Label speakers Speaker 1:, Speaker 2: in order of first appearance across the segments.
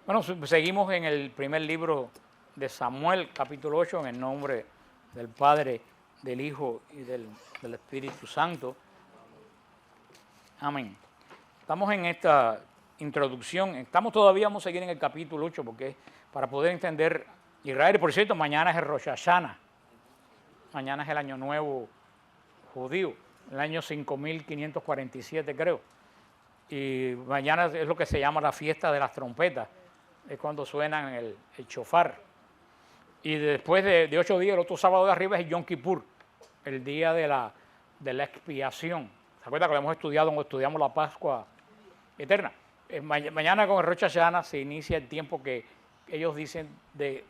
Speaker 1: Bueno, seguimos en el primer libro de Samuel, capítulo 8, en el nombre del Padre, del Hijo y del Espíritu Santo. Amén. Estamos en esta introducción, todavía vamos a seguir en el capítulo 8 porque para poder entender Israel, por cierto, mañana es el Rosh Hashanah, mañana es el Año Nuevo judío, el año 5547 creo, y mañana es lo que se llama la fiesta de las trompetas, es cuando suenan el shofar. Y después de 8 días, el otro sábado de arriba es el Yom Kippur, el día de la expiación. ¿Se acuerdan que lo hemos estudiado cuando estudiamos la Pascua eterna? Mañana con el Rosh Hashanah se inicia el tiempo que ellos dicen de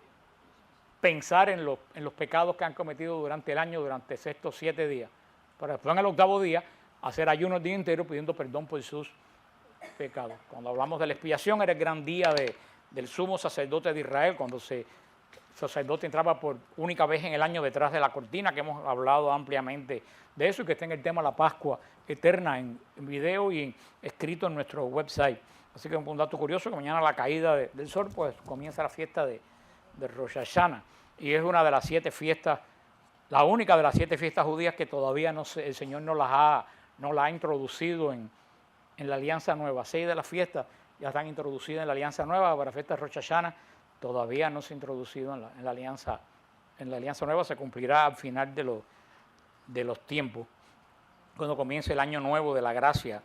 Speaker 1: pensar en los pecados que han cometido durante el año, durante estos 7 días, para después en el 8º día hacer ayuno el día entero pidiendo perdón por sus pecados. Cuando hablamos de la expiación era el gran día del sumo sacerdote de Israel, cuando el sacerdote entraba por única vez en el año detrás de la cortina, que hemos hablado ampliamente de eso y que está en el tema de la Pascua eterna en video y escrito en nuestro website. Así que un dato curioso, que mañana a la caída del sol pues comienza la fiesta de Rosh Hashanah, y es una de las 7 fiestas, la única de las 7 fiestas judías que todavía el Señor no la ha introducido en la Alianza Nueva. 6 de las fiestas ya están introducidas en la Alianza Nueva, para la fiesta de Rosh Hashanah todavía no se ha introducido en la Alianza Nueva, se cumplirá al final de los tiempos, cuando comience el año nuevo de la gracia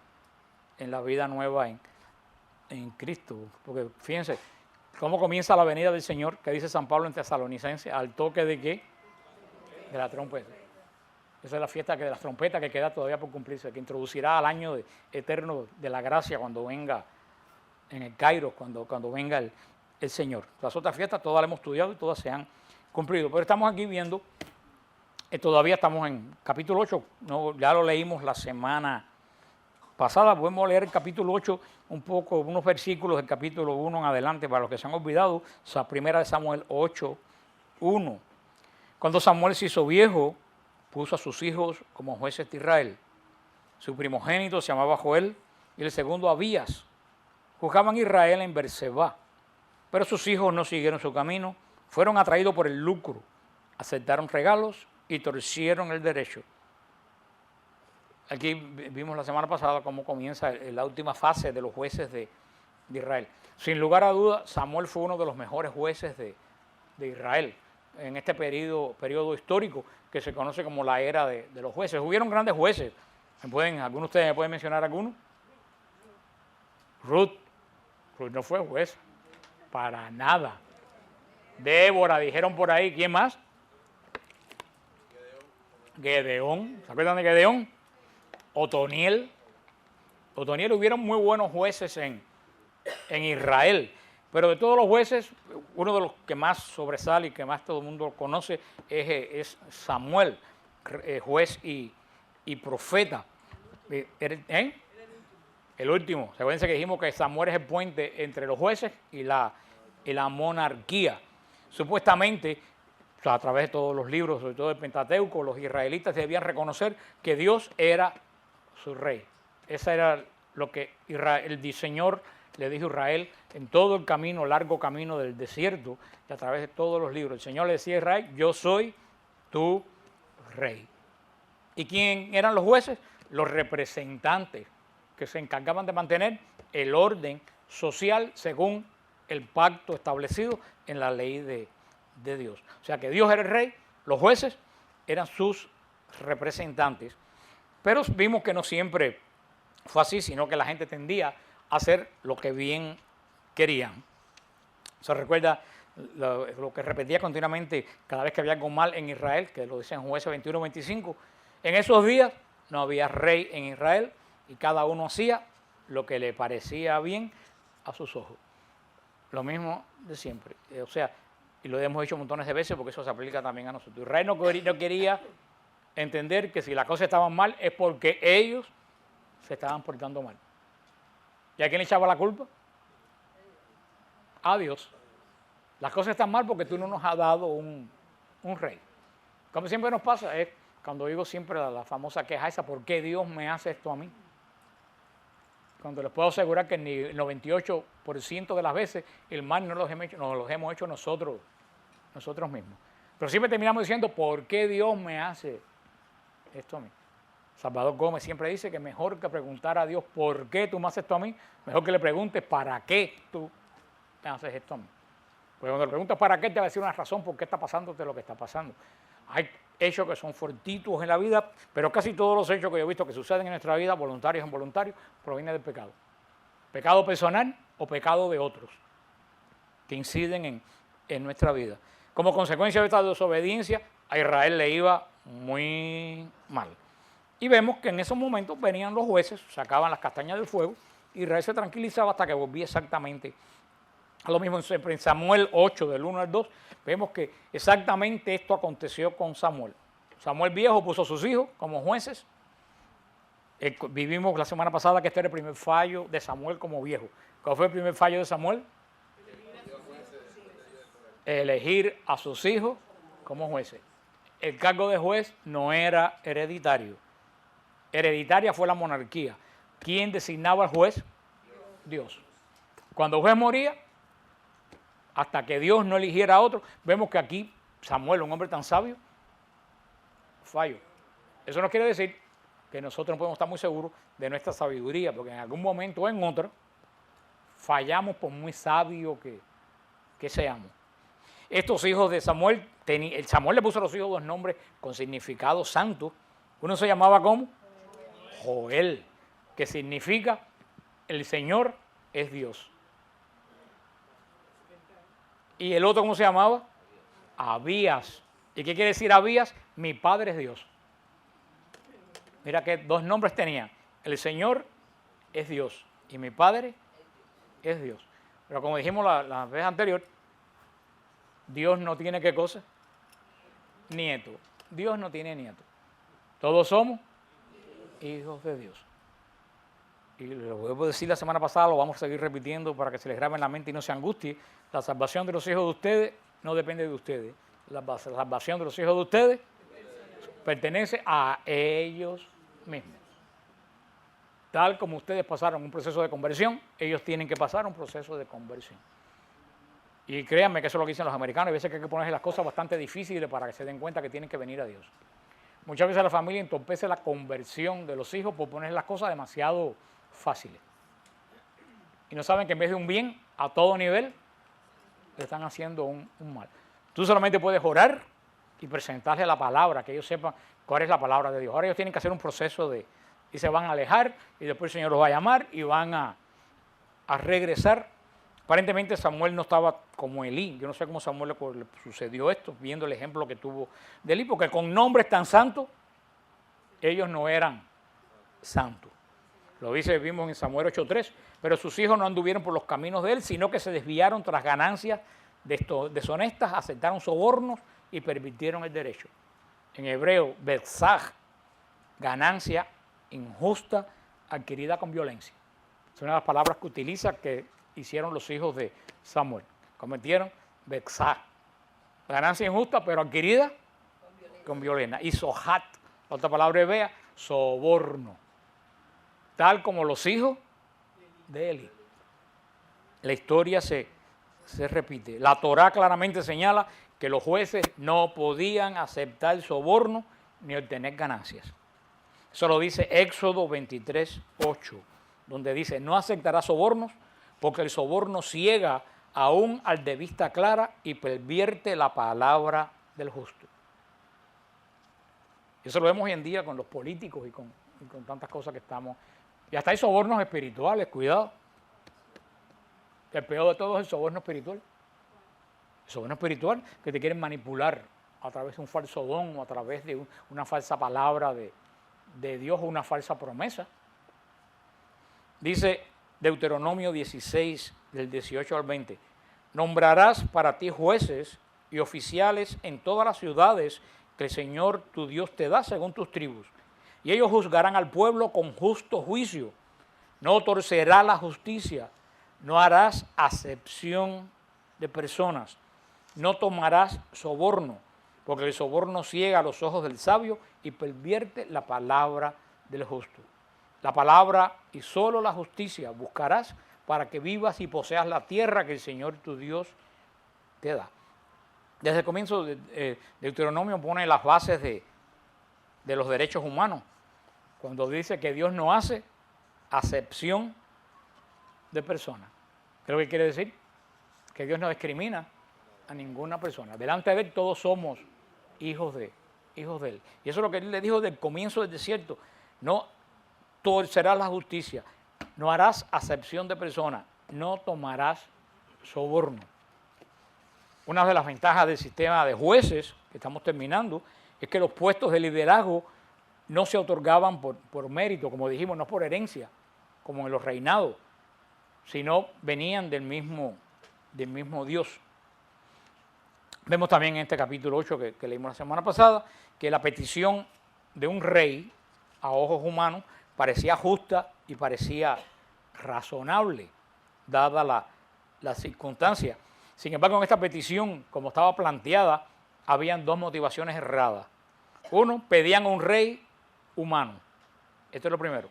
Speaker 1: en la vida nueva en Cristo. Porque fíjense, ¿cómo comienza la venida del Señor? Que dice San Pablo en Tesalonicenses, al toque de ¿qué? De la trompeta. Esa es la fiesta de las trompetas que queda todavía por cumplirse, que introducirá al año eterno de la gracia cuando venga en el Kairos, cuando venga el Señor. Las otras fiestas todas las hemos estudiado y todas se han cumplido. Pero estamos aquí viendo, todavía estamos en capítulo 8, ya lo leímos la semana pasada, podemos leer el capítulo 8 un poco, unos versículos del capítulo 1 en adelante, para los que se han olvidado, primera de Samuel 8, 1. Cuando Samuel se hizo viejo, puso a sus hijos como jueces de Israel. Su primogénito se llamaba Joel y el segundo Abías. Juzgaban Israel en Berseba, pero sus hijos no siguieron su camino, fueron atraídos por el lucro, aceptaron regalos y torcieron el derecho. Aquí vimos la semana pasada cómo comienza la última fase de los jueces de Israel. Sin lugar a dudas, Samuel fue uno de los mejores jueces de Israel en este periodo histórico que se conoce como la era de los jueces. Hubieron grandes jueces. ¿Algunos de ustedes me pueden mencionar alguno? Ruth no fue juez, para nada. Débora, dijeron por ahí. ¿Quién más? Gedeón. ¿Se acuerdan de Gedeón? Otoniel, hubieron muy buenos jueces en Israel, pero de todos los jueces, uno de los que más sobresale y que más todo el mundo conoce es Samuel, juez y profeta. El último. Se acuérdense que dijimos que Samuel es el puente entre los jueces y la monarquía. Supuestamente, a través de todos los libros, sobre todo el Pentateuco, los israelitas debían reconocer que Dios era su rey. Esa era lo que el Señor le dijo a Israel en todo el camino, largo camino del desierto, y a través de todos los libros. El Señor le decía a Israel, yo soy tu rey. ¿Y quién eran los jueces? Los representantes que se encargaban de mantener el orden social según el pacto establecido en la ley de Dios. O sea que Dios era el rey, los jueces eran sus representantes. Pero vimos que no siempre fue así, sino que la gente tendía a hacer lo que bien querían. Se recuerda lo que repetía continuamente cada vez que había algo mal en Israel, que lo dice en Jueces 21-25. En esos días no había rey en Israel y cada uno hacía lo que le parecía bien a sus ojos. Lo mismo de siempre. O sea, y lo hemos dicho montones de veces porque eso se aplica también a nosotros. Israel no quería entender que si las cosas estaban mal es porque ellos se estaban portando mal. ¿Y a quién le echaba la culpa? A Dios. Las cosas están mal porque tú no nos has dado un rey. Como siempre nos pasa, es cuando digo siempre la famosa queja esa, ¿por qué Dios me hace esto a mí? cuando les puedo asegurar que el 98% de las veces el mal no los hemos hecho nosotros mismos. Pero siempre terminamos diciendo, ¿por qué Dios me hace esto a mí? Salvador Gómez siempre dice que mejor que preguntar a Dios, ¿por qué tú me haces esto a mí? Mejor que le preguntes, ¿para qué tú me haces esto a mí? Porque cuando le preguntas para qué, te va a decir una razón por qué está pasándote lo que está pasando. Hay hechos que son fortuitos en la vida, pero casi todos los hechos que yo he visto que suceden en nuestra vida, voluntarios o involuntarios, provienen del pecado. Pecado personal o pecado de otros que inciden en nuestra vida. Como consecuencia de esta desobediencia, a Israel le iba muy mal. Y vemos que en esos momentos venían los jueces, sacaban las castañas del fuego, y Israel se tranquilizaba hasta que volvía exactamente a lo mismo. En Samuel 8, del 1 al 2, vemos que exactamente esto aconteció con Samuel. Samuel viejo puso a sus hijos como jueces. Vivimos la semana pasada que este era el primer fallo de Samuel como viejo. ¿Cuál fue el primer fallo de Samuel? Elegir a sus hijos como jueces. El cargo de juez no era hereditario. Hereditaria fue la monarquía. ¿Quién designaba al juez? Dios. Cuando el juez moría, hasta que Dios no eligiera a otro, vemos que aquí Samuel, un hombre tan sabio, falló. Eso no quiere decir que nosotros no podemos estar muy seguros de nuestra sabiduría, porque en algún momento o en otro fallamos por muy sabios que seamos. Estos hijos de Samuel, Samuel le puso a los hijos dos nombres con significado santo. Uno se llamaba ¿cómo? Joel, que significa el Señor es Dios. ¿Y el otro cómo se llamaba? Abías. ¿Y qué quiere decir Abías? Mi padre es Dios. Mira que dos nombres tenía. El Señor es Dios y mi padre es Dios. Pero como dijimos la vez anterior, Dios no tiene ¿qué cosa? Nieto. Dios no tiene nieto. Todos somos hijos de Dios. Y lo vuelvo a decir la semana pasada, lo vamos a seguir repitiendo para que se les grabe en la mente y no se angustie. La salvación de los hijos de ustedes no depende de ustedes. La salvación de los hijos de ustedes pertenece a ellos mismos. Tal como ustedes pasaron un proceso de conversión, ellos tienen que pasar un proceso de conversión. Y créanme que eso es lo que dicen los americanos. Hay veces que hay que ponerse las cosas bastante difíciles para que se den cuenta que tienen que venir a Dios. Muchas veces la familia entorpece la conversión de los hijos por poner las cosas demasiado fáciles. Y no saben que en vez de un bien a todo nivel, le están haciendo un mal. Tú solamente puedes orar y presentarle la palabra, que ellos sepan cuál es la palabra de Dios. Ahora ellos tienen que hacer un proceso y se van a alejar, y después el Señor los va a llamar y van a regresar. Aparentemente Samuel no estaba como Elí. Yo no sé cómo a Samuel le sucedió esto, viendo el ejemplo que tuvo de Elí, porque con nombres tan santos, ellos no eran santos. Lo vimos en Samuel 8:3, pero sus hijos no anduvieron por los caminos de él, sino que se desviaron tras ganancias deshonestas, aceptaron sobornos y pervirtieron el derecho. En hebreo, betzaj, ganancia injusta adquirida con violencia. Es una de las palabras que utiliza que hicieron los hijos de Samuel. Cometieron betzaj, ganancia injusta pero adquirida con violencia. Y sohat, otra palabra hebrea, soborno. Tal como los hijos de Eli. La historia se repite. La Torá claramente señala que los jueces no podían aceptar soborno ni obtener ganancias. Eso lo dice Éxodo 23:8, donde dice, no aceptará sobornos porque el soborno ciega aún al de vista clara y pervierte la palabra del justo. Eso lo vemos hoy en día con los políticos y con tantas cosas que estamos. Y hasta hay sobornos espirituales, cuidado. El peor de todo es el soborno espiritual. El soborno espiritual que te quieren manipular a través de un falso don o a través de una falsa palabra de Dios o una falsa promesa. Dice Deuteronomio 16, del 18 al 20, nombrarás para ti jueces y oficiales en todas las ciudades que el Señor tu Dios te da según tus tribus. Y ellos juzgarán al pueblo con justo juicio. No torcerá la justicia, no harás acepción de personas, no tomarás soborno, porque el soborno ciega los ojos del sabio y pervierte la palabra del justo. la palabra y solo la justicia buscarás para que vivas y poseas la tierra que el Señor tu Dios te da. Desde el comienzo Deuteronomio pone las bases de los derechos humanos, cuando dice que Dios no hace acepción de personas. ¿Qué es lo que quiere decir? Que Dios no discrimina a ninguna persona. Delante de Él todos somos hijos de Él. Y eso es lo que Él le dijo del comienzo del desierto. No torcerás la justicia, no harás acepción de personas, no tomarás soborno. Una de las ventajas del sistema de jueces, que estamos terminando, es que los puestos de liderazgo no se otorgaban por mérito, como dijimos, no por herencia, como en los reinados, sino venían del mismo Dios. Vemos también en este capítulo 8 que leímos la semana pasada, que la petición de un rey a ojos humanos parecía justa y parecía razonable, dada la circunstancia. Sin embargo, en esta petición, como estaba planteada, habían dos motivaciones erradas. Uno, pedían a un rey humano. Esto es lo primero.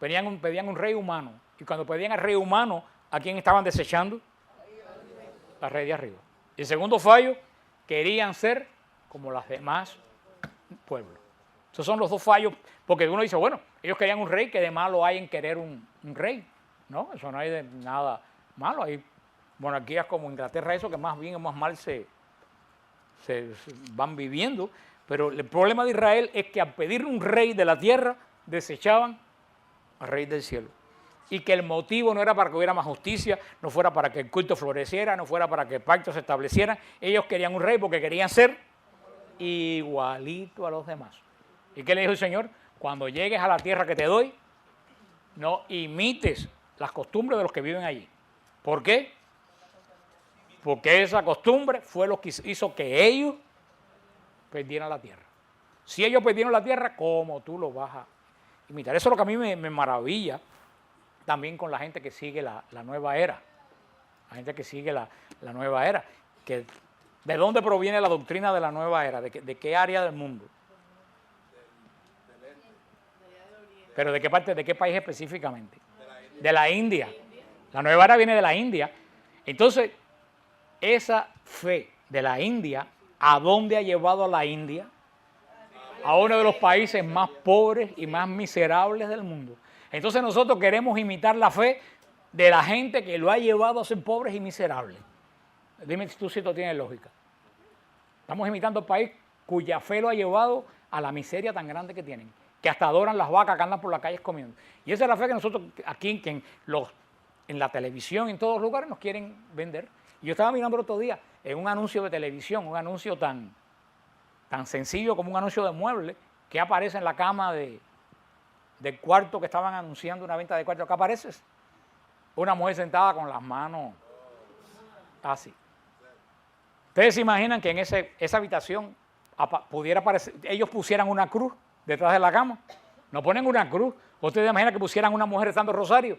Speaker 1: Pedían un rey humano. Y cuando pedían al rey humano, ¿a quién estaban desechando? Al rey de arriba. Y el segundo fallo, querían ser como los demás pueblos. Esos son los dos fallos, porque uno dice, bueno, ellos querían un rey, que de malo hay en querer un rey. No, eso no hay de nada malo. Hay monarquías como Inglaterra, eso que más bien o más mal se van viviendo. Pero el problema de Israel es que al pedir un rey de la tierra, desechaban al rey del cielo. Y que el motivo no era para que hubiera más justicia, no fuera para que el culto floreciera, no fuera para que el pacto se estableciera. Ellos querían un rey porque querían ser igualito a los demás. ¿Y qué le dijo el Señor? Cuando llegues a la tierra que te doy, no imites las costumbres de los que viven allí. ¿Por qué? Porque esa costumbre fue lo que hizo que ellos perdieran la tierra. Si ellos perdieron la tierra, ¿cómo tú lo vas a imitar? Eso es lo que a mí me maravilla también con la gente que sigue la nueva era. La gente que sigue la nueva era. ¿De dónde proviene la doctrina de la nueva era? ¿De qué área del mundo? ¿Pero de qué parte, de qué país específicamente? De la India. La nueva era viene de la India. Entonces, esa fe de la India, ¿a dónde ha llevado a la India? A uno de los países más pobres y más miserables del mundo. Entonces nosotros queremos imitar la fe de la gente que lo ha llevado a ser pobres y miserables. Dime si esto tiene lógica. Estamos imitando el país cuya fe lo ha llevado a la miseria tan grande que tienen, que hasta adoran las vacas que andan por las calles comiendo. Y esa es la fe que nosotros aquí en la televisión, en todos los lugares, nos quieren vender. Y yo estaba mirando el otro día en un anuncio de televisión, un anuncio tan sencillo como un anuncio de muebles, que aparece en la cama del cuarto que estaban anunciando, una venta de cuarto. ¿Qué aparece? Una mujer sentada con las manos así. Ustedes se imaginan que en esa habitación pudiera aparecer, ellos pusieran una cruz detrás de la cama. No ponen una cruz. ¿Ustedes imaginan que pusieran una mujer rezando rosario?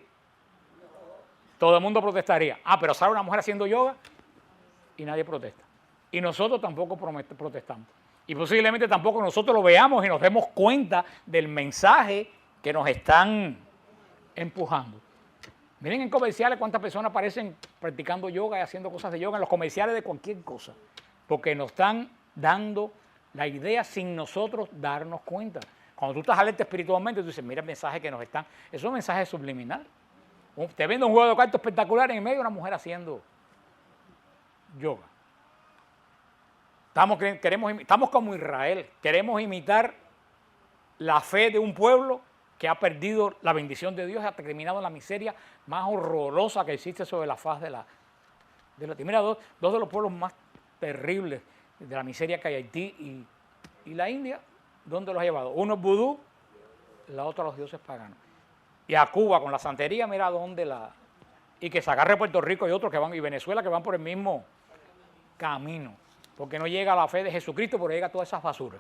Speaker 1: Todo el mundo protestaría. Pero sale una mujer haciendo yoga y nadie protesta. Y nosotros tampoco protestamos. Y posiblemente tampoco nosotros lo veamos y nos demos cuenta del mensaje que nos están empujando. Miren en comerciales cuántas personas aparecen practicando yoga y haciendo cosas de yoga en los comerciales de cualquier cosa. Porque nos están dando la idea sin nosotros darnos cuenta. Cuando tú estás alerta espiritualmente, tú dices, mira el mensaje que nos están... Eso es un mensaje subliminal. Te vende un juego de cartas espectacular en medio de una mujer haciendo yoga. Estamos como Israel. Queremos imitar la fe de un pueblo que ha perdido la bendición de Dios y ha terminado en la miseria más horrorosa que existe sobre la faz de la tierra. Mira, dos de los pueblos más terribles de la miseria que hay, Haití y la India, ¿dónde los ha llevado? Uno es vudú, la otra los dioses paganos. Y a Cuba con la santería, mira dónde y que se agarre Puerto Rico y otros que van, y Venezuela, que van por el mismo camino, porque no llega a la fe de Jesucristo, pero llega a todas esas basuras.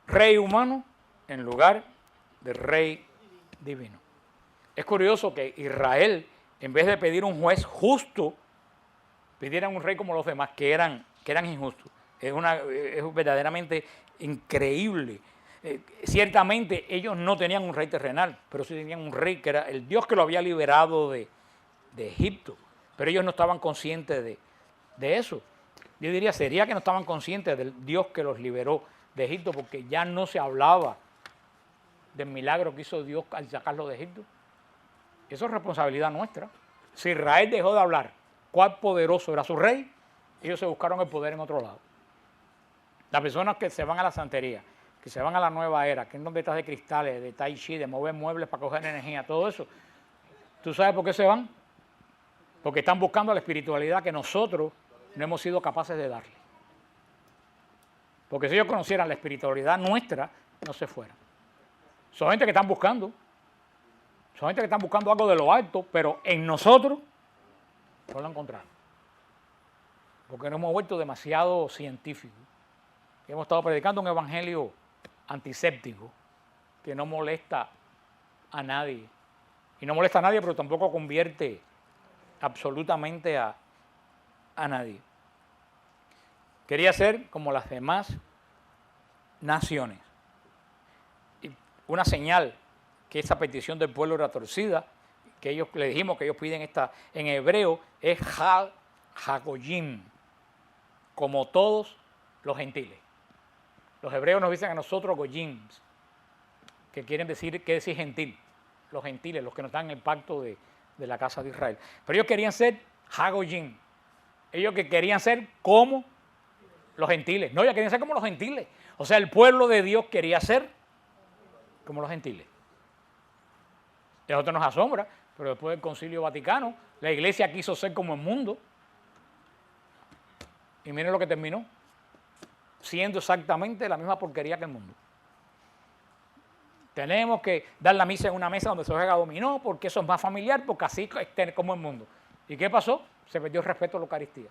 Speaker 1: Rey humano en lugar de rey divino. Es curioso que Israel, en vez de pedir un juez justo, pidieran un rey como los demás, que eran injustos. Es verdaderamente increíble. Ciertamente ellos no tenían un rey terrenal, pero sí tenían un rey que era el Dios que lo había liberado de Egipto. Pero ellos no estaban conscientes de eso. Yo diría, sería que no estaban conscientes del Dios que los liberó de Egipto, porque ya no se hablaba del milagro que hizo Dios al sacarlo de Egipto. Eso es responsabilidad nuestra. Si Israel dejó de hablar cuál poderoso era su rey, ellos se buscaron el poder en otro lado. Las personas que se van a la santería, que se van a la nueva era, que es donde estás de cristales, de tai chi, de mover muebles para coger energía, todo eso, ¿tú sabes por qué se van? Porque están buscando la espiritualidad que nosotros no hemos sido capaces de darle. Porque si ellos conocieran la espiritualidad nuestra, no se fueran. Son gente que están buscando. Son gente que están buscando algo de lo alto, pero en nosotros no lo encontraron. Porque nos hemos vuelto demasiado científicos. Hemos estado predicando un evangelio antiséptico que no molesta a nadie. Y no molesta a nadie, pero tampoco convierte absolutamente a nadie. Quería ser como las demás naciones. Y una señal que esa petición del pueblo era torcida, que ellos le dijimos que ellos piden esta en hebreo, es Hagoyim, como todos los gentiles. Los hebreos nos dicen a nosotros Goyim, que quieren decir, ¿qué decir gentil? Los gentiles, los que no están en el pacto de la casa de Israel. Pero ellos querían ser Hagoyim. Ellos que querían ser como los gentiles. No, ellos querían ser como los gentiles. O sea, el pueblo de Dios quería ser como los gentiles. Y a nosotros nos asombra, pero después del Concilio Vaticano, la iglesia quiso ser como el mundo. Y miren lo que terminó, siendo exactamente la misma porquería que el mundo. Tenemos que dar la misa en una mesa donde se juega dominó, porque eso es más familiar, porque así es como el mundo. ¿Y qué pasó? Se perdió el respeto a la Eucaristía.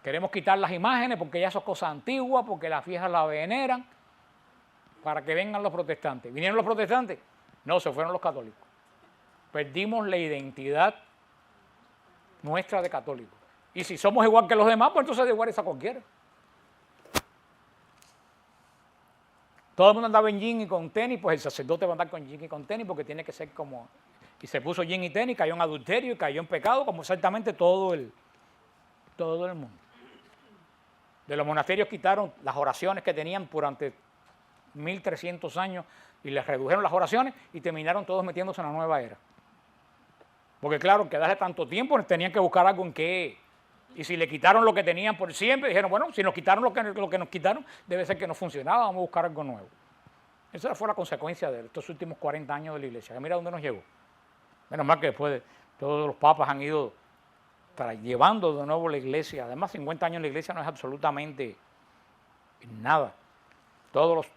Speaker 1: Queremos quitar las imágenes porque ya son cosas antiguas, porque las viejas la veneran, para que vengan los protestantes. ¿Vinieron los protestantes? No, se fueron los católicos. Perdimos la identidad nuestra de católicos. Y si somos igual que los demás, pues entonces da igual a cualquiera. Todo el mundo andaba en jean y con tenis, pues el sacerdote va a andar con jean y con tenis porque tiene que ser como... Y se puso jean y tenis, cayó en adulterio y cayó en pecado, como exactamente todo el mundo. De los monasterios quitaron las oraciones que tenían durante 1300 años y les redujeron las oraciones y terminaron todos metiéndose en la nueva era. Porque claro, que desde tanto tiempo tenían que buscar algo en qué. Y si le quitaron lo que tenían por siempre, dijeron, bueno, si nos quitaron lo que nos quitaron, debe ser que no funcionaba, vamos a buscar algo nuevo. Esa fue la consecuencia de estos últimos 40 años de la iglesia. Mira dónde nos llegó. Menos mal que después todos los papas han ido llevando de nuevo la iglesia. Además, 50 años en la iglesia no es absolutamente nada. Todos los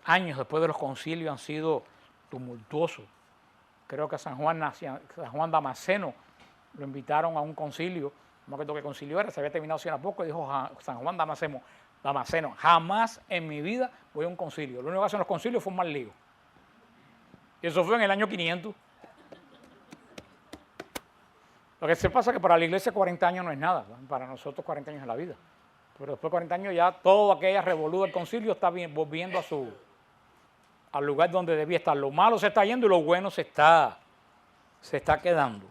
Speaker 1: años después de los concilios han sido tumultuosos. Creo que a San Juan Damasceno lo invitaron a un concilio, no me acuerdo qué concilio era, se había terminado hace poco, y dijo San Juan Damasceno, jamás en mi vida voy a un concilio. Lo único que hacen los concilios fue un mal lío. Y eso fue en el año 500. Lo que se pasa es que para la iglesia 40 años no es nada, ¿no? Para nosotros 40 años es la vida. Pero después de 40 años ya toda aquella revolución del concilio está volviendo al lugar donde debía estar. Lo malo se está yendo y lo bueno se está quedando.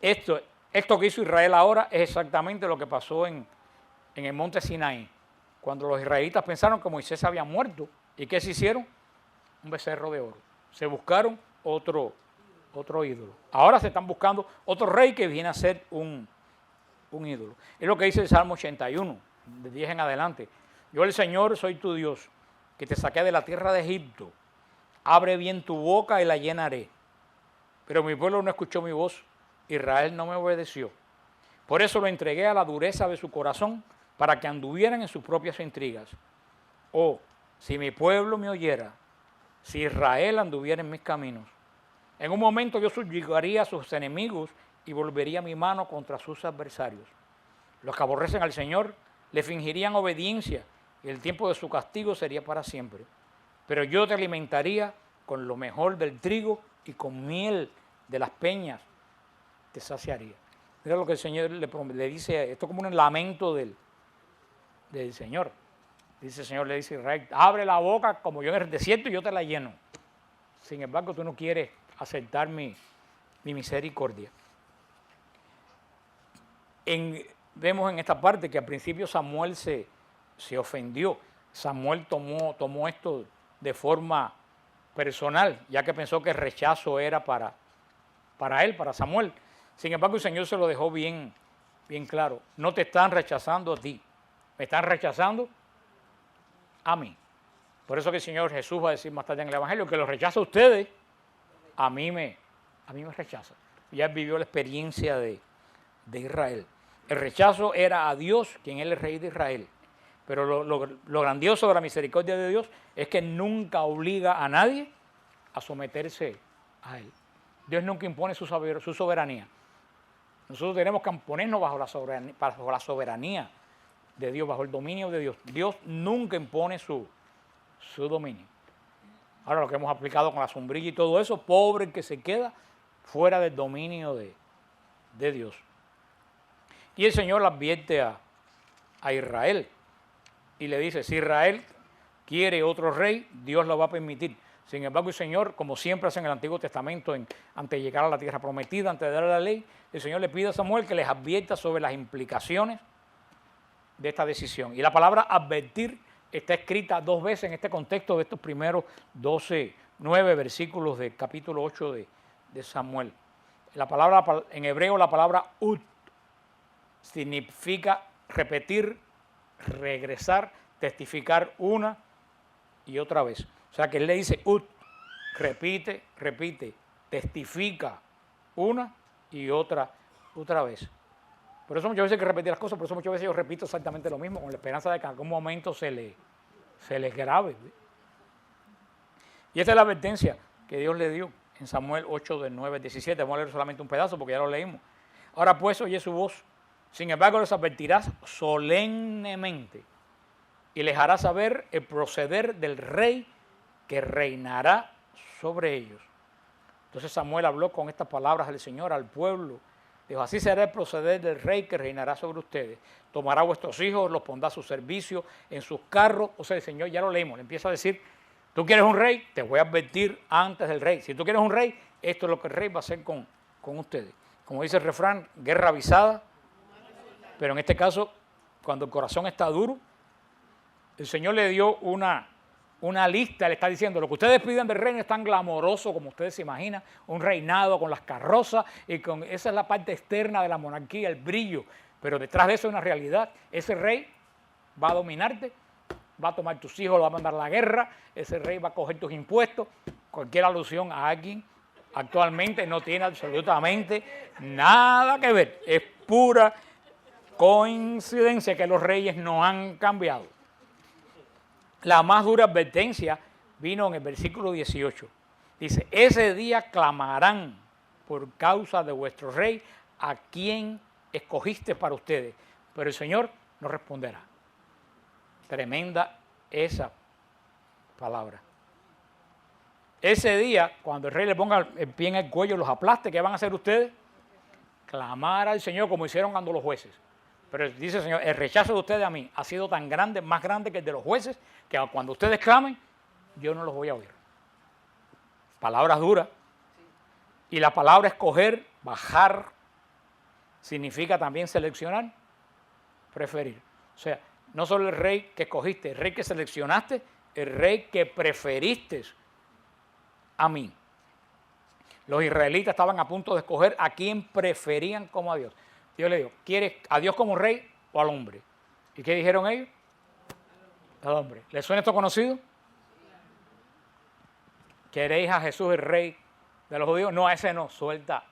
Speaker 1: Esto que hizo Israel ahora es exactamente lo que pasó en el monte Sinaí, cuando los israelitas pensaron que Moisés había muerto. ¿Y qué se hicieron? Un becerro de oro. Se buscaron otro ídolo. Ahora se están buscando otro rey que viene a ser un ídolo. Es lo que dice el Salmo 81, de 10 en adelante. Yo el Señor soy tu Dios, que te saqué de la tierra de Egipto. Abre bien tu boca y la llenaré. Pero mi pueblo no escuchó mi voz. Israel no me obedeció. Por eso lo entregué a la dureza de su corazón, para que anduvieran en sus propias intrigas. Oh, si mi pueblo me oyera, si Israel anduviera en mis caminos. En un momento yo subyugaría a sus enemigos y volvería mi mano contra sus adversarios. Los que aborrecen al Señor le fingirían obediencia y el tiempo de su castigo sería para siempre. Pero yo te alimentaría con lo mejor del trigo y con miel de las peñas te saciaría. Mira lo que el Señor le dice, esto es como un lamento del Señor. Dice el Señor, le dice a Israel, abre la boca como yo en el desierto y yo te la lleno. Sin embargo, tú no quieres aceptar mi misericordia. Vemos en esta parte que al principio Samuel se ofendió. Samuel tomó esto de forma personal, ya que pensó que el rechazo era para él, para Samuel. Sin embargo, el Señor se lo dejó bien claro. No te están rechazando a ti, me están rechazando a mí. Por eso que el Señor Jesús va a decir más tarde en el Evangelio que los rechaza a ustedes, a mí me rechaza. Ya vivió la experiencia de Israel. El rechazo era a Dios, quien es el rey de Israel. Pero lo grandioso de la misericordia de Dios es que nunca obliga a nadie a someterse a Él. Dios nunca impone su soberanía. Nosotros tenemos que ponernos bajo la soberanía de Dios, bajo el dominio de Dios. Dios nunca impone su dominio. Ahora, lo que hemos aplicado con la sombrilla y todo eso, pobre el que se queda fuera del dominio de Dios. Y el Señor le advierte a Israel y le dice, si Israel quiere otro rey, Dios lo va a permitir. Sin embargo, el Señor, como siempre hace en el Antiguo Testamento, antes de llegar a la tierra prometida, antes de darle la ley, el Señor le pide a Samuel que les advierta sobre las implicaciones de esta decisión. Y la palabra advertir está escrita 2 veces en este contexto de estos primeros 9 versículos del capítulo 8 de Samuel. En hebreo la palabra ut significa repetir, regresar, testificar una y otra vez. O sea que él le dice ut, repite, testifica una y otra vez. Por eso muchas veces hay que repetir las cosas, por eso muchas veces yo repito exactamente lo mismo, con la esperanza de que en algún momento se les grabe. Y esta es la advertencia que Dios le dio en Samuel 8, del 9 al 17. Vamos a leer solamente un pedazo porque ya lo leímos. Ahora pues oye su voz, sin embargo les advertirás solemnemente y les harás saber el proceder del rey que reinará sobre ellos. Entonces Samuel habló con estas palabras del Señor al pueblo. Dijo, así será el proceder del rey que reinará sobre ustedes. Tomará a vuestros hijos, los pondrá a su servicio, en sus carros. O sea, el Señor ya lo leímos, le empieza a decir, tú quieres un rey, te voy a advertir antes del rey. Si tú quieres un rey, esto es lo que el rey va a hacer con ustedes. Como dice el refrán, guerra avisada. Pero en este caso, cuando el corazón está duro, el Señor le dio una lista, le está diciendo, lo que ustedes piden del reino es tan glamoroso como ustedes se imaginan, un reinado con las carrozas, esa es la parte externa de la monarquía, el brillo, pero detrás de eso hay una realidad. Ese rey va a dominarte, va a tomar tus hijos, lo va a mandar a la guerra, ese rey va a coger tus impuestos. Cualquier alusión a alguien actualmente no tiene absolutamente nada que ver, es pura coincidencia que los reyes no han cambiado. La más dura advertencia vino en el versículo 18. Dice, ese día clamarán por causa de vuestro rey a quien escogiste para ustedes, pero el Señor no responderá. Tremenda esa palabra. Ese día, cuando el rey le ponga el pie en el cuello, los aplaste, ¿qué van a hacer ustedes? Clamar al Señor como hicieron cuando los jueces. Pero dice el Señor, el rechazo de ustedes a mí ha sido tan grande, más grande que el de los jueces, que cuando ustedes clamen, yo no los voy a oír. Palabras duras. Y la palabra escoger, bajar, significa también seleccionar, preferir. O sea, no solo el rey que escogiste, el rey que seleccionaste, el rey que preferiste a mí. Los israelitas estaban a punto de escoger a quién preferían como a Dios. Yo le digo, ¿quieres a Dios como rey o al hombre? ¿Y qué dijeron ellos? Al hombre. ¿Les suena esto conocido? ¿Queréis a Jesús el rey de los judíos? No, a ese no, suelta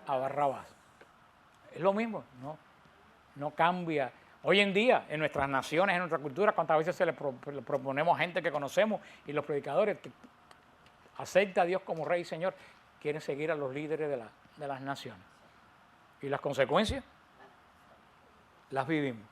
Speaker 1: a Barrabás. Es lo mismo, no cambia. Hoy en día, en nuestras naciones, en nuestra cultura, cuántas veces le proponemos a gente que conocemos y los predicadores que acepta a Dios como rey y señor, quieren seguir a los líderes de las naciones. ¿Y las consecuencias? Las vivimos.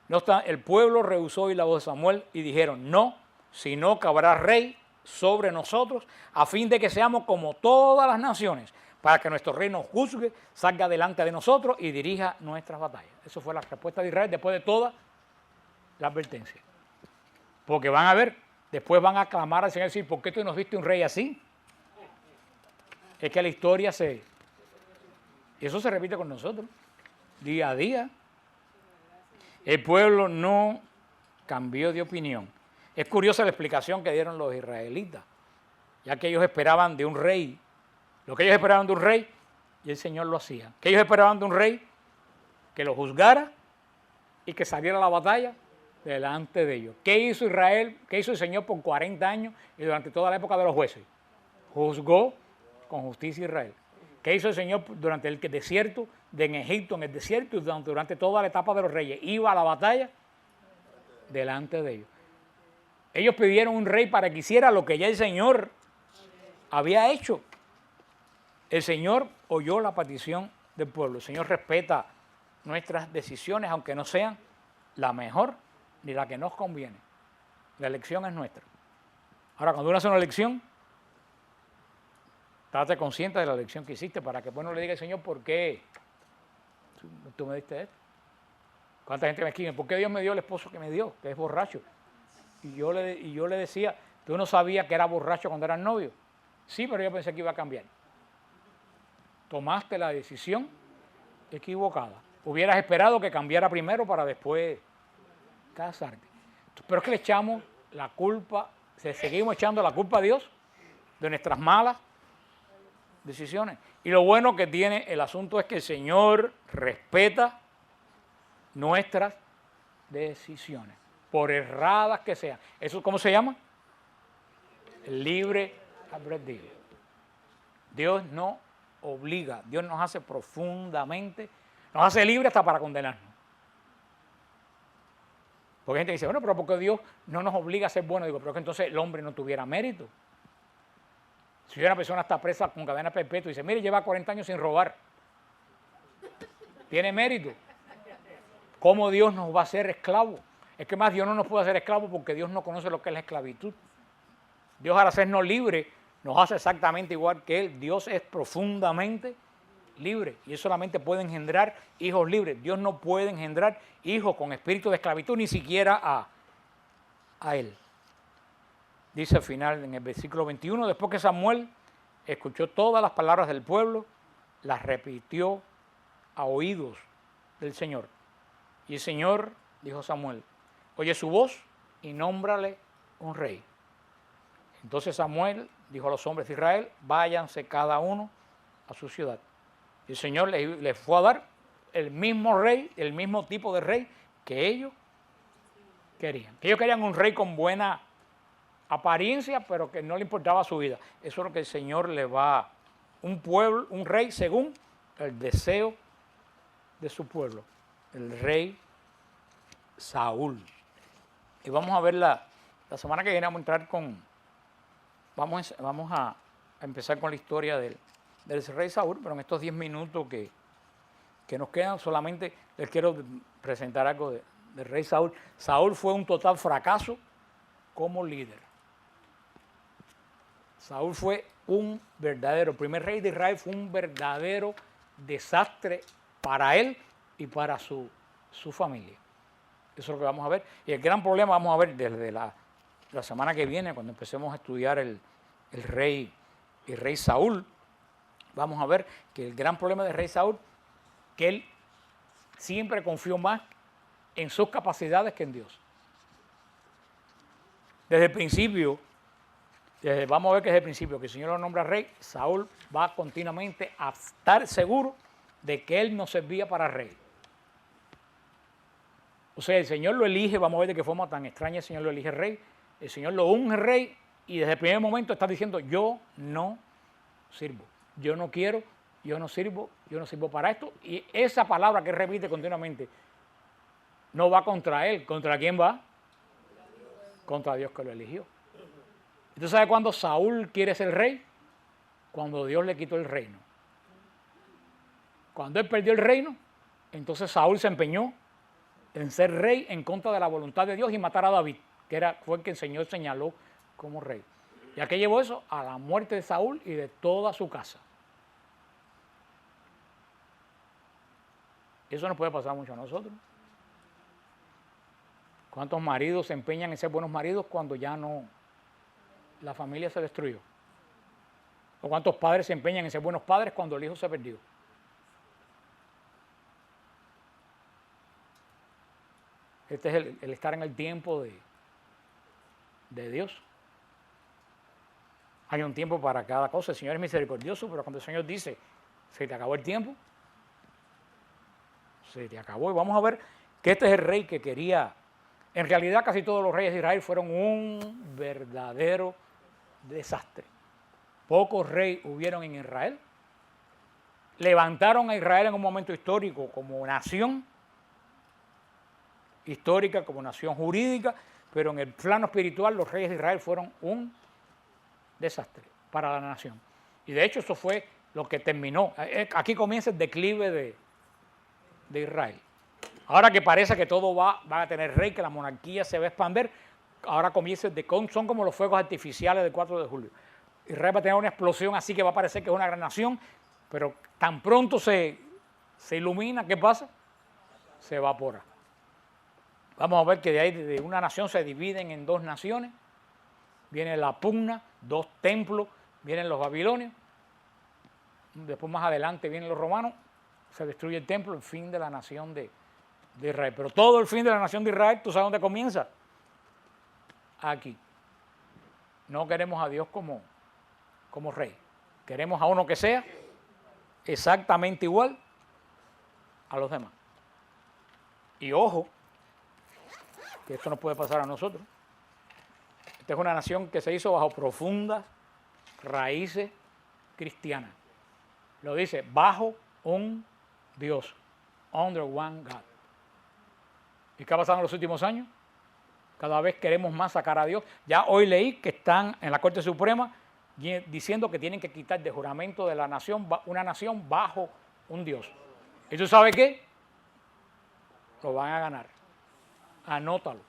Speaker 1: No está, el pueblo rehusó oír la voz de Samuel y dijeron, no, sino que habrá rey sobre nosotros, a fin de que seamos como todas las naciones, para que nuestro rey nos juzgue, salga delante de nosotros y dirija nuestras batallas. Eso fue la respuesta de Israel después de toda la advertencia. Porque van a ver, después van a clamar al Señor y decir, ¿por qué tú nos diste un rey así? Es que la historia y eso se repite con nosotros, día a día. El pueblo no cambió de opinión. Es curiosa la explicación que dieron los israelitas, ya que ellos esperaban de un rey, lo que ellos esperaban de un rey, y el Señor lo hacía. Que ellos esperaban de un rey que lo juzgara y que saliera a la batalla delante de ellos. ¿Qué hizo Israel? ¿Qué hizo el Señor por 40 años y durante toda la época de los jueces? Juzgó con justicia a Israel. ¿Qué hizo el Señor durante el desierto, en Egipto, en el desierto, y durante toda la etapa de los reyes? Iba a la batalla delante de ellos. Ellos pidieron un rey para que hiciera lo que ya el Señor había hecho. El Señor oyó la petición del pueblo. El Señor respeta nuestras decisiones, aunque no sean la mejor ni la que nos conviene. La elección es nuestra. Ahora, cuando uno hace una elección, estate consciente de la elección que hiciste para que después no le diga al Señor, ¿por qué tú me diste esto? ¿Cuánta gente me escribe? ¿Por qué Dios me dio el esposo que me dio, que es borracho? Y yo le decía, ¿tú no sabías que era borracho cuando eras novio? Sí, pero yo pensé que iba a cambiar. Tomaste la decisión equivocada. Hubieras esperado que cambiara primero para después casarte. Pero es que le echamos la culpa, seguimos echando la culpa a Dios de nuestras malas decisiones. Y lo bueno que tiene el asunto es que el Señor respeta nuestras decisiones, por erradas que sean. ¿Eso cómo se llama? El libre albedrío. Dios no obliga, Dios nos hace profundamente, nos hace libres hasta para condenarnos. Porque hay gente que dice, bueno, pero ¿por qué Dios no nos obliga a ser buenos? Digo, pero es que entonces el hombre no tuviera mérito. Si una persona está presa con cadena perpetua y dice, mire, lleva 40 años sin robar, tiene mérito. ¿Cómo Dios nos va a hacer esclavos? Es que más Dios no nos puede hacer esclavos porque Dios no conoce lo que es la esclavitud. Dios al hacernos libres nos hace exactamente igual que Él. Dios es profundamente libre y Él solamente puede engendrar hijos libres. Dios no puede engendrar hijos con espíritu de esclavitud, ni siquiera a Él. Dice al final en el versículo 21, después que Samuel escuchó todas las palabras del pueblo, las repitió a oídos del Señor. Y el Señor dijo a Samuel, oye su voz y nómbrale un rey. Entonces Samuel dijo a los hombres de Israel, váyanse cada uno a su ciudad. Y el Señor les fue a dar el mismo rey, el mismo tipo de rey que ellos querían. Que ellos querían un rey con buena apariencia, pero que no le importaba su vida. Eso es lo que el Señor le va, un rey según el deseo de su pueblo, el rey Saúl. Y vamos a ver la semana que viene vamos a entrar vamos a empezar con la historia del rey Saúl, pero en estos 10 minutos que nos quedan solamente les quiero presentar algo del rey Saúl. Saúl fue un total fracaso como líder. Saúl fue el primer rey de Israel fue un verdadero desastre para él y para su familia. Eso es lo que vamos a ver. Y el gran problema vamos a ver desde la semana que viene, cuando empecemos a estudiar el rey Saúl, vamos a ver que el gran problema del rey Saúl, que él siempre confió más en sus capacidades que en Dios. Desde el principio, vamos a ver que desde el principio que el Señor lo nombra rey, Saúl va continuamente a estar seguro de que él no servía para rey. O sea, el Señor lo elige, vamos a ver de qué forma tan extraña el Señor lo elige rey, el Señor lo unge rey y desde el primer momento está diciendo, yo no sirvo, yo no quiero, yo no sirvo para esto. Y esa palabra que repite continuamente no va contra él, ¿contra quién va? Contra Dios que lo eligió. ¿Usted sabe cuándo Saúl quiere ser rey? Cuando Dios le quitó el reino. Cuando él perdió el reino, entonces Saúl se empeñó en ser rey en contra de la voluntad de Dios y matar a David, que fue el que el Señor señaló como rey. ¿Y a qué llevó eso? A la muerte de Saúl y de toda su casa. Eso nos puede pasar mucho a nosotros. ¿Cuántos maridos se empeñan en ser buenos maridos cuando ya no, la familia se destruyó? ¿O cuántos padres se empeñan en ser buenos padres cuando el hijo se perdió? Este es el estar en el tiempo de Dios. Hay un tiempo para cada cosa. El Señor es misericordioso, pero cuando el Señor dice, se te acabó el tiempo, se te acabó. Y vamos a ver que este es el rey que quería. En realidad casi todos los reyes de Israel fueron un verdadero desastre. Pocos reyes hubieron en Israel. Levantaron a Israel en un momento histórico como nación histórica, como nación jurídica, pero en el plano espiritual los reyes de Israel fueron un desastre para la nación. Y de hecho eso fue lo que terminó. Aquí comienza el declive de Israel. Ahora que parece que todo va a tener rey, que la monarquía se va a expandir, ahora comienza el declive. Son como los fuegos artificiales del 4 de julio. Israel va a tener una explosión así que va a parecer que es una gran nación, pero tan pronto se ilumina, ¿qué pasa? Se evapora. Vamos a ver que de ahí de una nación se dividen en dos naciones. Viene la pugna, dos templos, vienen los babilonios. Después más adelante vienen los romanos, se destruye el templo, el fin de la nación de Israel. Pero todo el fin de la nación de Israel, ¿tú sabes dónde comienza? Aquí. No queremos a Dios como rey. Queremos a uno que sea exactamente igual a los demás. Y ojo, que esto no puede pasar a nosotros. Esta es una nación que se hizo bajo profundas raíces cristianas. Lo dice, bajo un Dios, under one God. ¿Y qué ha pasado en los últimos años? Cada vez queremos más sacar a Dios. Ya hoy leí que están en la Corte Suprema diciendo que tienen que quitar de juramento de la nación, una nación bajo un Dios. ¿Y tú sabes qué? Lo van a ganar. Anótalo.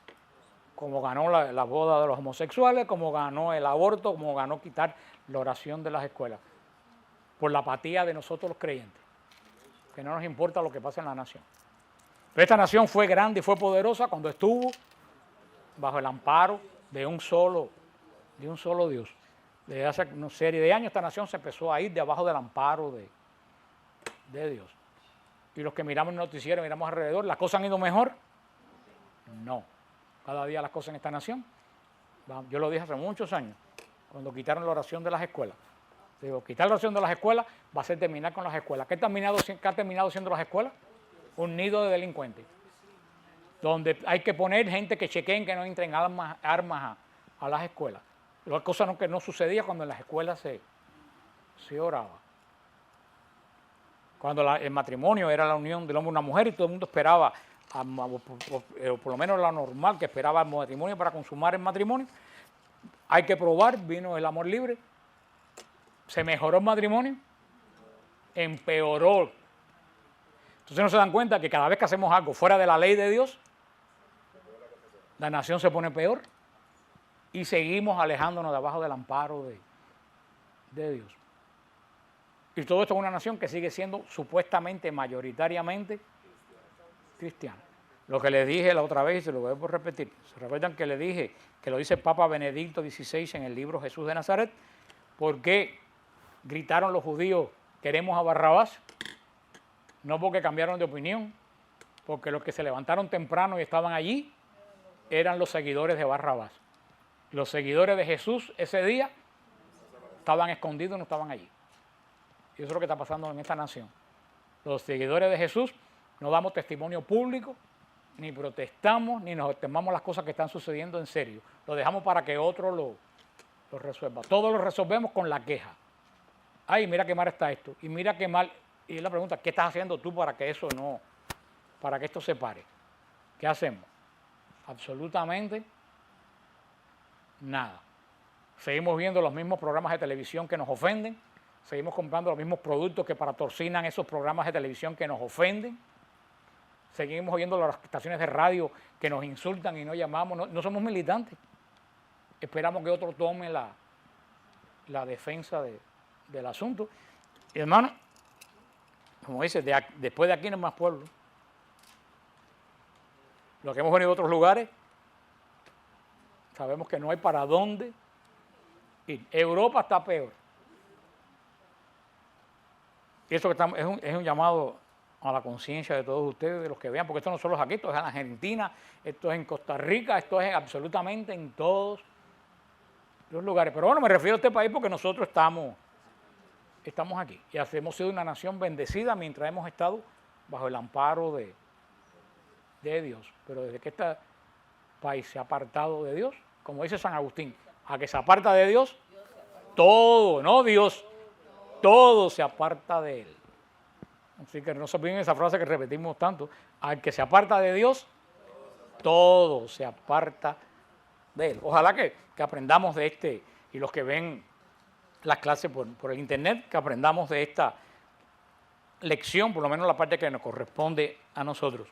Speaker 1: Como ganó la boda de los homosexuales, como ganó el aborto, como ganó quitar la oración de las escuelas. Por la apatía de nosotros los creyentes. Que no nos importa lo que pasa en la nación. Pero esta nación fue grande y fue poderosa cuando estuvo bajo el amparo de un solo Dios. Desde hace una serie de años esta nación se empezó a ir de abajo del amparo de Dios. Y los que miramos el noticiero, miramos alrededor, ¿las cosas han ido mejor? No. Cada día las cosas en esta nación, yo lo dije hace muchos años, cuando quitaron la oración de las escuelas. Digo, quitar la oración de las escuelas va a ser terminar con las escuelas. ¿Qué ha terminado siendo las escuelas? Un nido de delincuentes. Donde hay que poner gente que chequeen que no entren armas a las escuelas. La cosa que no sucedía cuando en las escuelas se oraba. Cuando el matrimonio era la unión del hombre y una mujer y todo el mundo esperaba, por lo menos la normal, que esperaba el matrimonio para consumar el matrimonio. Hay que probar, vino el amor libre. ¿Se mejoró el matrimonio? Empeoró. Entonces no se dan cuenta que cada vez que hacemos algo fuera de la ley de Dios, la nación se pone peor y seguimos alejándonos de abajo del amparo de Dios. Y todo esto es una nación que sigue siendo supuestamente, mayoritariamente cristiana. Lo que les dije la otra vez, y se lo voy a repetir. ¿Se recuerdan que le dije, que lo dice el Papa Benedicto XVI en el libro Jesús de Nazaret? ¿Por qué gritaron los judíos, queremos a Barrabás? No porque cambiaron de opinión, porque los que se levantaron temprano y estaban allí eran los seguidores de Barrabás. Los seguidores de Jesús ese día estaban escondidos y no estaban allí. Y eso es lo que está pasando en esta nación. Los seguidores de Jesús no damos testimonio público, ni protestamos, ni nos tomamos las cosas que están sucediendo en serio. Lo dejamos para que otro lo resuelva. Todo lo resolvemos con la queja. Ay, mira qué mal está esto. Y mira qué mal. Y la pregunta, ¿qué estás haciendo tú para que eso no, para que esto se pare? ¿Qué hacemos? Absolutamente nada. Seguimos viendo los mismos programas de televisión que nos ofenden. Seguimos comprando los mismos productos que patrocinan esos programas de televisión que nos ofenden. Seguimos oyendo las estaciones de radio que nos insultan y no llamamos. No somos militantes. Esperamos que otro tome la defensa del asunto. Y hermano, como dice, después de aquí no hay más pueblo. Los que hemos venido de otros lugares Sabemos que no hay para dónde ir. Europa está peor. Y eso que estamos, es un llamado a la conciencia de todos ustedes, de los que vean, porque esto no solo es aquí, esto es en Argentina, esto es en Costa Rica, esto es absolutamente en todos los lugares. Pero bueno, me refiero a este país porque nosotros estamos aquí y hemos sido una nación bendecida mientras hemos estado bajo el amparo de Dios. Pero desde que este país se ha apartado de Dios, como dice San Agustín, a que se aparta de Dios, todo, no Dios, todo se aparta de Él. Así que no se olviden esa frase que repetimos tanto, al que se aparta de Dios, todo se aparta de Él. Ojalá que aprendamos de y los que ven las clases por el internet, que aprendamos de esta lección, por lo menos la parte que nos corresponde a nosotros.